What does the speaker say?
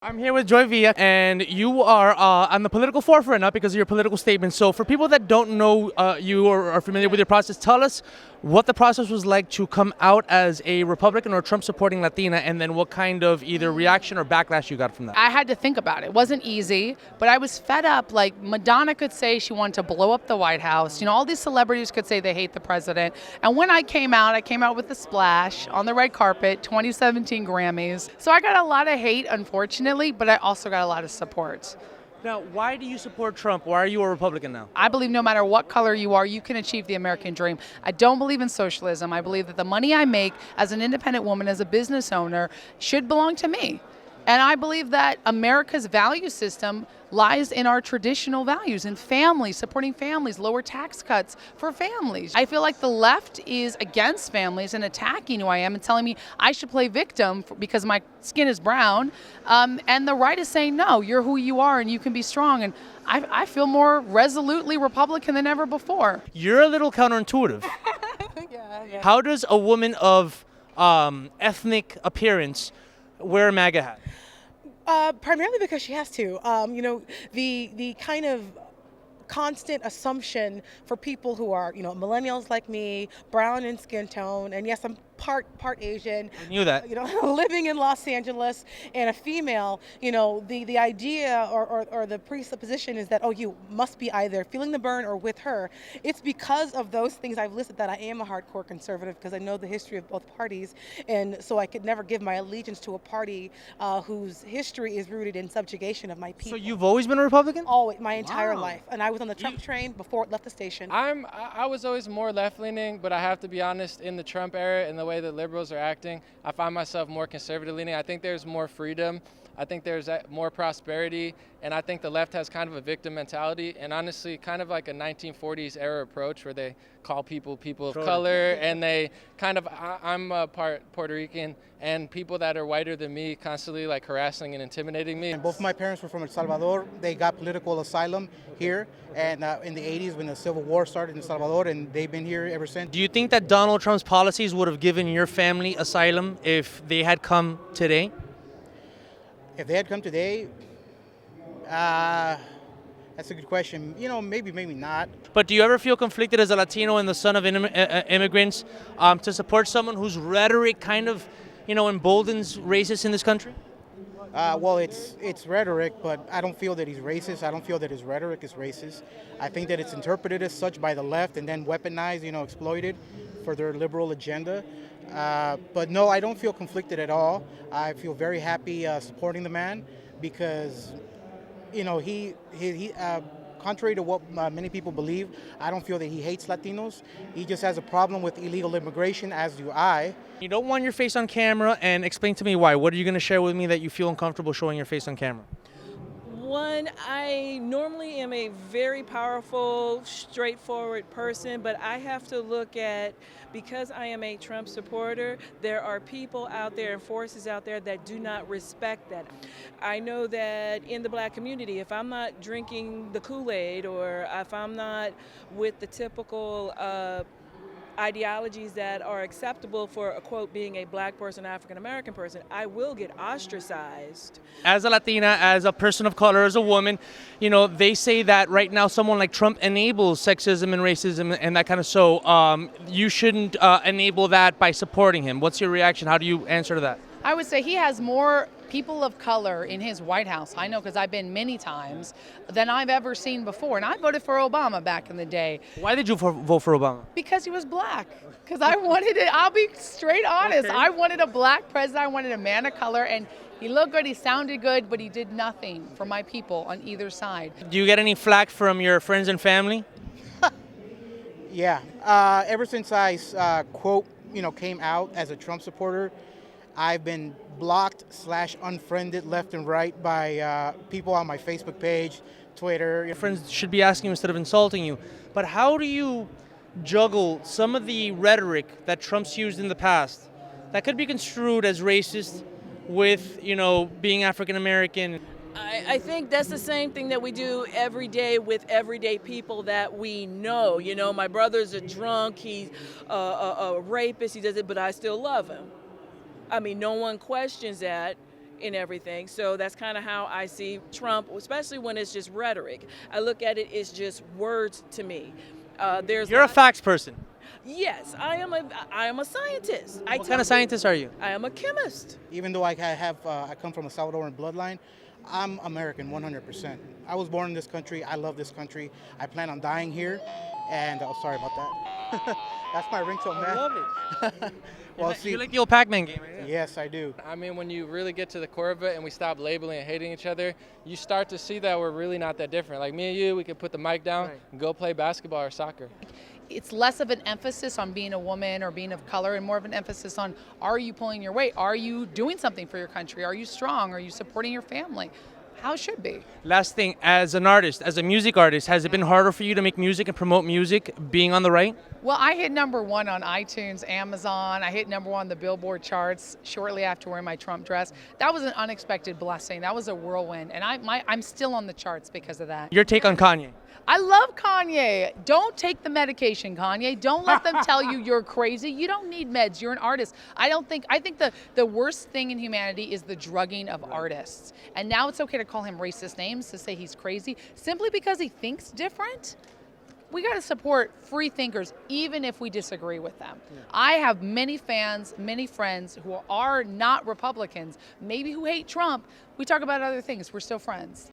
I'm here with Joy Villa, and you are on the political forefront, not because of your political statements. So, for people that don't know you or are familiar with your process, tell us what the process was like to come out as a Republican or Trump-supporting Latina, and then what kind of either reaction or backlash you got from that. I had to think about it. It wasn't easy, but I was fed up. Like Madonna could say she wanted to blow up the White House. You know, all these celebrities could say they hate the president. And when I came out with a splash on the red carpet, 2017 Grammys. So I got a lot of hate, unfortunately, but I also got a lot of support. Now, why do you support Trump? Why are you a Republican now? I believe no matter what color you are, you can achieve the American dream. I don't believe in socialism. I believe that the money I make as an independent woman, as a business owner, should belong to me. And I believe that America's value system lies in our traditional values and families, supporting families, lower tax cuts for families. I feel like the left is against families and attacking who I am and telling me I should play victim because my skin is brown. And the right is saying, no, you're who you are and you can be strong. And I feel more resolutely Republican than ever before. You're a little counterintuitive. Yeah. How does a woman of ethnic appearance wear a MAGA hat? Primarily because she has to. The kind of constant assumption for people who are, millennials like me, brown in skin tone, and yes, I'm part Asian. I knew that. Living in Los Angeles and a female, the idea or the presupposition is that, oh, you must be either feeling the burn or with her. It's because of those things I've listed that I am a hardcore conservative, because I know the history of both parties, and so I could never give my allegiance to a party whose history is rooted in subjugation of my people. So you've always been a Republican? Always, my entire Wow. life. And I was on the Trump train before it left the station. I was always more left-leaning, but I have to be honest, in the Trump era and the way that liberals are acting, I find myself more conservative-leaning. I think there's more freedom. I think there's more prosperity, and I think the left has kind of a victim mentality, and honestly, kind of like a 1940s era approach where they call people of color, and they kind of, I'm part Puerto Rican, and people that are whiter than me constantly like harassing and intimidating me. And both my parents were from El Salvador. They got political asylum here, and in the 80s when the Civil War started in El Salvador, and they've been here ever since. Do you think that Donald Trump's policies would have given your family asylum if they had come today? If they had come today, that's a good question. Maybe not. But do you ever feel conflicted as a Latino and the son of immigrants to support someone whose rhetoric kind of, emboldens racists in this country? Well, it's rhetoric, but I don't feel that he's racist. I don't feel that his rhetoric is racist. I think that it's interpreted as such by the left and then weaponized, exploited for their liberal agenda. But no, I don't feel conflicted at all. I feel very happy supporting the man because, he contrary to what many people believe, I don't feel that he hates Latinos. He just has a problem with illegal immigration, as do I. You don't want your face on camera, and explain to me why. What are you going to share with me that you feel uncomfortable showing your face on camera? One, I normally am a very powerful, straightforward person, but I have to look at, because I am a Trump supporter, there are people out there and forces out there that do not respect that. I know that in the Black community, if I'm not drinking the Kool-Aid or if I'm not with the typical ideologies that are acceptable for, a quote, being a Black person, African American person, I will get ostracized. As a Latina, as a person of color, as a woman, they say that right now someone like Trump enables sexism and racism and that kind of, so you shouldn't enable that by supporting him. What's your reaction? How do you answer to that? I would say he has more people of color in his White House, I know because I've been many times, than I've ever seen before. And I voted for Obama back in the day. Why did you vote for Obama? Because he was black. Because I wanted it, I'll be straight honest. Okay. I wanted a black president. I wanted a man of color. And he looked good, he sounded good, but he did nothing for my people on either side. Do you get any flack from your friends and family? Yeah. Ever since I, quote, came out as a Trump supporter, I've been blocked / unfriended left and right by people on my Facebook page, Twitter. Your friends should be asking you instead of insulting you. But how do you juggle some of the rhetoric that Trump's used in the past that could be construed as racist with, being African American? I think that's the same thing that we do every day with everyday people that we know. My brother's a drunk, he's a rapist, he does it, but I still love him. I mean, no one questions that. in everything. So that's kind of how I see Trump, especially when it's just rhetoric. I look at it as just words to me. You're a facts person. Yes, I am a scientist. What kind of scientist are you? I am a chemist. Even though I come from a Salvadoran bloodline, I'm American 100%. I was born in this country. I love this country. I plan on dying here. And sorry about that. That's my ringtone, man. I love it. Well, You like the old Pac-Man game, right? yes, I do. I mean, when you really get to the core of it and we stop labeling and hating each other, you start to see that we're really not that different. Like me and you, we could put the mic down Right. and go play basketball or soccer. It's less of an emphasis on being a woman or being of color and more of an emphasis on, are you pulling your weight? Are you doing something for your country? Are you strong? Are you supporting your family? How it should be. Last thing, as an artist, as a music artist, has it been harder for you to make music and promote music being on the right? Well, I hit #1 on iTunes, Amazon. I hit #1 on the Billboard charts shortly after wearing my Trump dress. That was an unexpected blessing. That was a whirlwind, and I'm still on the charts because of that. Your take on Kanye? I love Kanye. Don't take the medication, Kanye. Don't let them tell you you're crazy. You don't need meds. You're an artist. I think the worst thing in humanity is the drugging of artists. And now it's okay to call him racist names, to say he's crazy, simply because he thinks different. We got to support free thinkers, even if we disagree with them. Yeah. I have many fans, many friends who are not Republicans, maybe who hate Trump. We talk about other things. We're still friends.